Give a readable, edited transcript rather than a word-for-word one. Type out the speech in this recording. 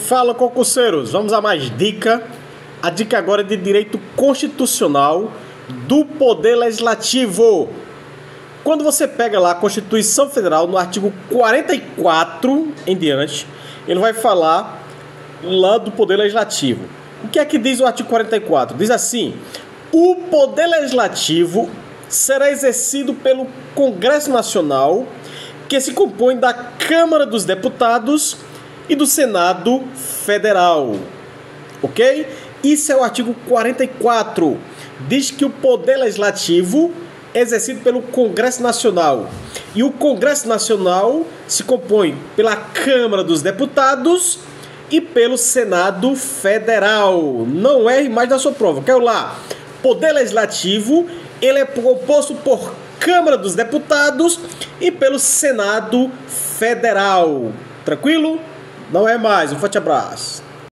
Fala, concurseiros, vamos a mais dica. A dica agora é de direito constitucional do Poder Legislativo. Quando você pega lá a Constituição Federal, no artigo 44 em diante, ele vai falar lá do Poder Legislativo. O que é que diz o artigo 44? Diz assim: o Poder Legislativo será exercido pelo Congresso Nacional, que se compõe da Câmara dos Deputados e do Senado Federal. Ok? Isso é o artigo 44. Diz que o Poder Legislativo é exercido pelo Congresso Nacional. E o Congresso Nacional se compõe pela Câmara dos Deputados e pelo Senado Federal. Não erre mais da sua prova. Quero lá. Poder Legislativo, ele é composto por Câmara dos Deputados e pelo Senado Federal. Tranquilo? Não é mais. Um forte abraço.